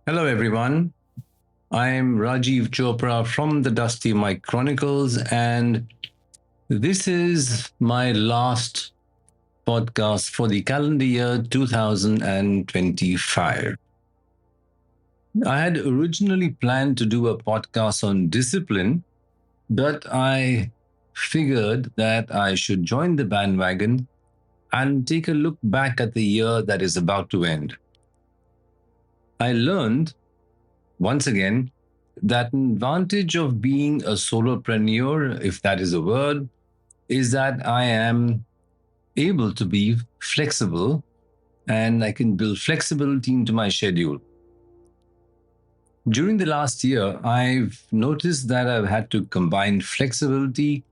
Hello, everyone. I'm Rajiv Chopra from the Dusty Mike Chronicles, and this is my last podcast for the calendar year 2025. I had originally planned to do a podcast on discipline, but I figured that I should join the bandwagon and take a look back at the year that is about to end. I learned, once again, that an advantage of being a solopreneur, if that is a word, is that I am able to be flexible and I can build flexibility into my schedule. During the last year, I've noticed that I've had to combine flexibility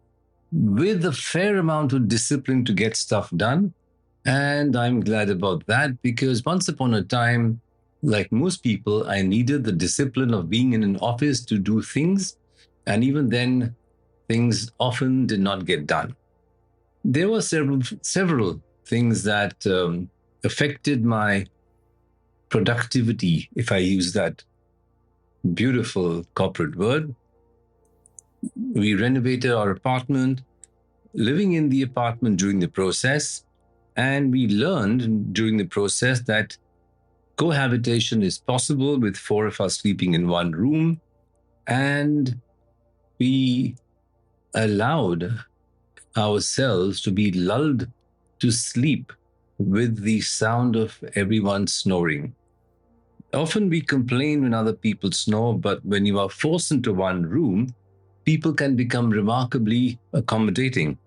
with a fair amount of discipline to get stuff done. And I'm glad about that because once upon a time, like most people, I needed the discipline of being in an office to do things. And even then, things often did not get done. There were several things that affected my productivity, if I use that beautiful corporate word. We renovated our apartment, living in the apartment during the process, and we learned during the process that cohabitation is possible with four of us sleeping in one room, and we allowed ourselves to be lulled to sleep with the sound of everyone snoring. Often we complain when other people snore, but when you are forced into one room, people can become remarkably accommodating.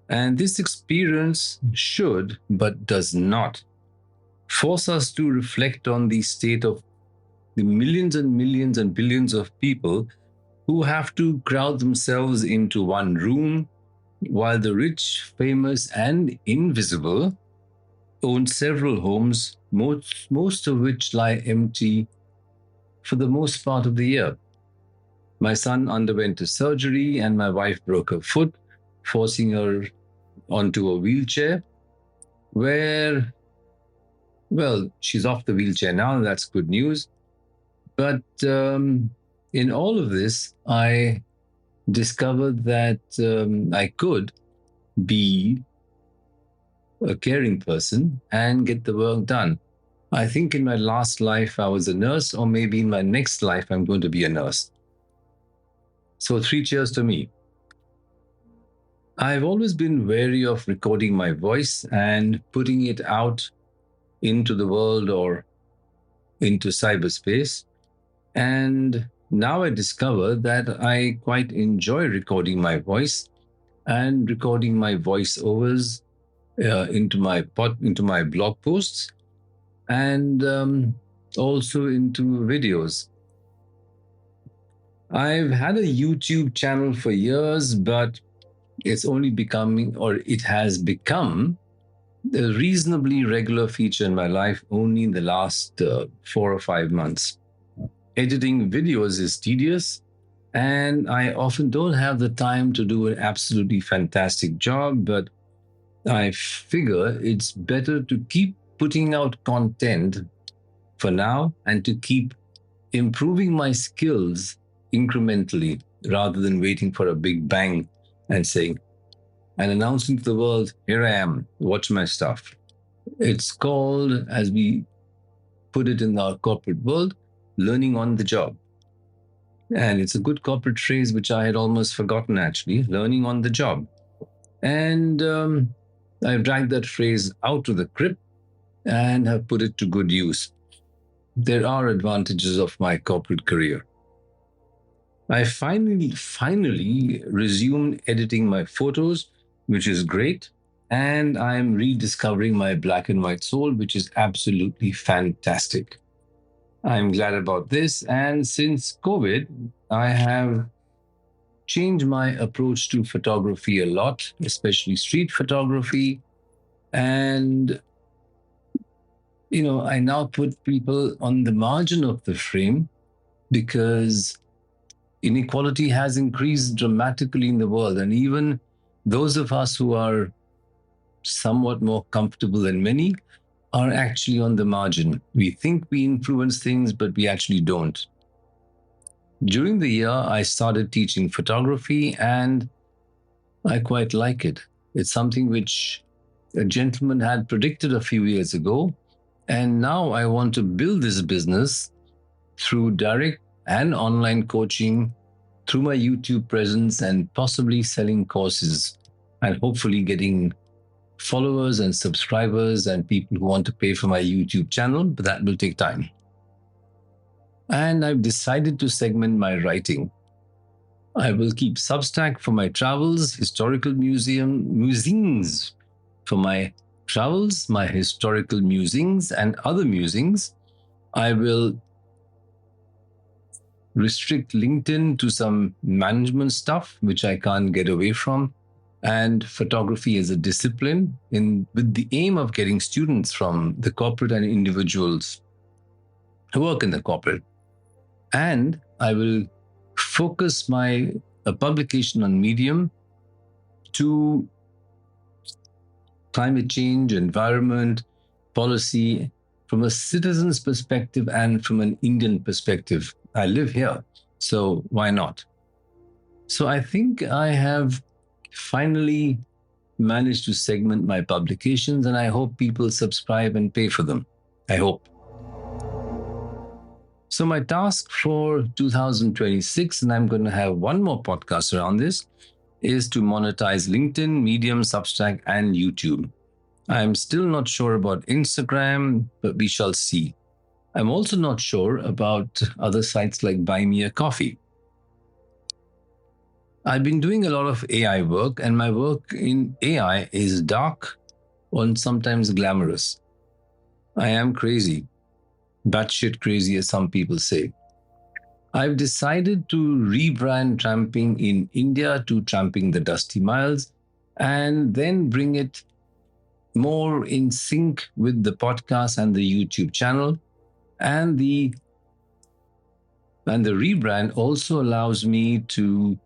And this experience should, but does not, force us to reflect on the state of the millions and millions and billions of people who have to crowd themselves into one room while the rich, famous, and invisible own several homes, most of which lie empty for the most part of the year. My son underwent a surgery and my wife broke her foot, forcing her onto a wheelchair where, well, she's off the wheelchair now, and that's good news. But in all of this, I discovered that I could be a caring person and get the work done. I think in my last life I was a nurse, or maybe in my next life I'm going to be a nurse. So 3 cheers to me. I've always been wary of recording my voice and putting it out into the world or into cyberspace. And now I discover that I quite enjoy recording my voice and recording my voiceovers into my blog posts and also into videos. I've had a YouTube channel for years, but it's only becoming, or it has become, a reasonably regular feature in my life only in the last 4 or 5 months. Editing videos is tedious, and I often don't have the time to do an absolutely fantastic job, but I figure it's better to keep putting out content for now and to keep improving my skills incrementally rather than waiting for a big bang and announcing to the world, here I am, watch my stuff. It's called, as we put it in our corporate world, learning on the job. And it's a good corporate phrase, which I had almost forgotten actually, learning on the job. And I've dragged that phrase out of the crypt and have put it to good use. There are advantages of my corporate career. I finally resumed editing my photos, which is great. And I'm rediscovering my black and white soul, which is absolutely fantastic. I'm glad about this. And since COVID, I have changed my approach to photography a lot, especially street photography. And, I now put people on the margin of the frame because inequality has increased dramatically in the world. And even those of us who are somewhat more comfortable than many are actually on the margin. We think we influence things, but we actually don't. During the year, I started teaching photography and I quite like it. It's something which a gentleman had predicted a few years ago. And now I want to build this business through direct and online coaching, through my YouTube presence, and possibly selling courses and hopefully getting followers and subscribers and people who want to pay for my YouTube channel, but that will take time. And I've decided to segment my writing. I will keep Substack for my travels, historical musings for my travels, my historical musings, and other musings. I will restrict LinkedIn to some management stuff, which I can't get away from, and photography as a discipline, with the aim of getting students from the corporate and individuals who work in the corporate. And I will focus my publication on Medium to climate change, environment, policy from a citizen's perspective and from an Indian perspective. I live here, so why not? So I think I have finally managed to segment my publications, and I hope people subscribe and pay for them. I hope. So my task for 2026, and I'm going to have one more podcast around this, is to monetize LinkedIn, Medium, Substack, and YouTube. I'm still not sure about Instagram, but we shall see. I'm also not sure about other sites like Buy Me a Coffee. I've been doing a lot of AI work, and my work in AI is dark and sometimes glamorous. I am crazy. Batshit crazy, as some people say. I've decided to rebrand Tramping in India to Tramping the Dusty Miles and then bring it more in sync with the podcast and the YouTube channel. And the rebrand also allows me to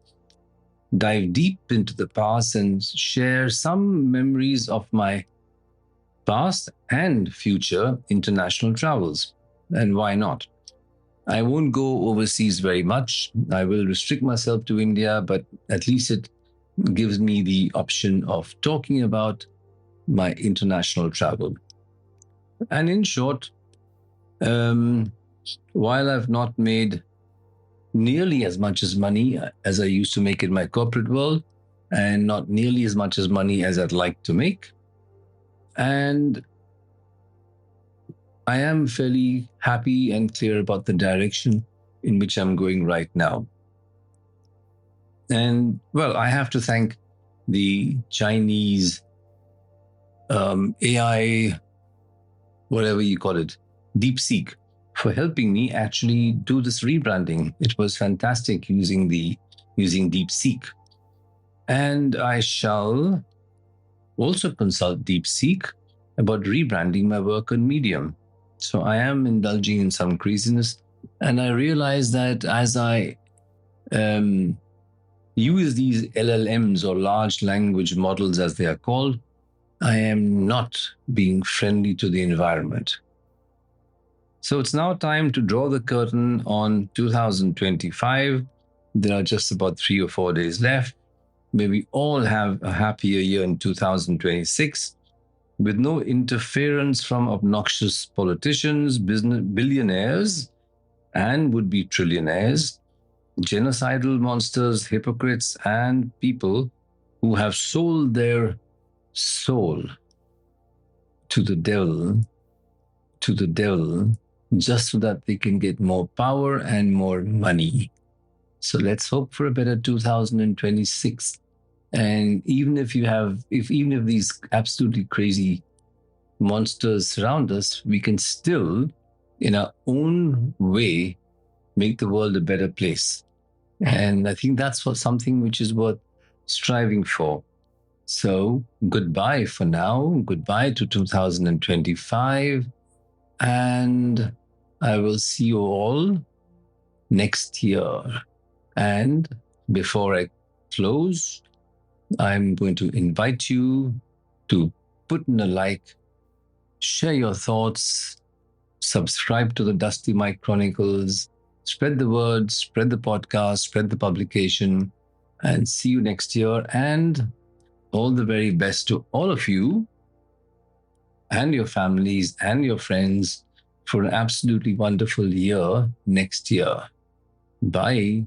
dive deep into the past and share some memories of my past and future international travels. And why not? I won't go overseas very much. I will restrict myself to India, but at least it gives me the option of talking about my international travel. And in short, while I've not made nearly as much as money as I used to make in my corporate world, and not nearly as much as money as I'd like to make, and I am fairly happy and clear about the direction in which I'm going right now. And well, I have to thank the Chinese AI, whatever you call it, DeepSeek, for helping me actually do this rebranding. It was fantastic using DeepSeek. And I shall also consult DeepSeek about rebranding my work on Medium. So I am indulging in some craziness. And I realize that as I use these LLMs, or large language models as they are called, I am not being friendly to the environment. So it's now time to draw the curtain on 2025. There are just about 3 or 4 days left. May we all have a happier year in 2026 with no interference from obnoxious politicians, billionaires, and would-be trillionaires, genocidal monsters, hypocrites, and people who have sold their soul to the devil, just so that they can get more power and more money. So let's hope for a better 2026. And even if these absolutely crazy monsters surround us, we can still, in our own way, make the world a better place. And I think that's something which is worth striving for. So goodbye for now. Goodbye to 2025. And I will see you all next year. And before I close, I'm going to invite you to put in a like, Share your thoughts. Subscribe to the Dusty Mike Chronicles. Spread the word, spread the podcast, spread the publication, and see you next year. And all the very best to all of you and your families and your friends for an absolutely wonderful year next year. Bye.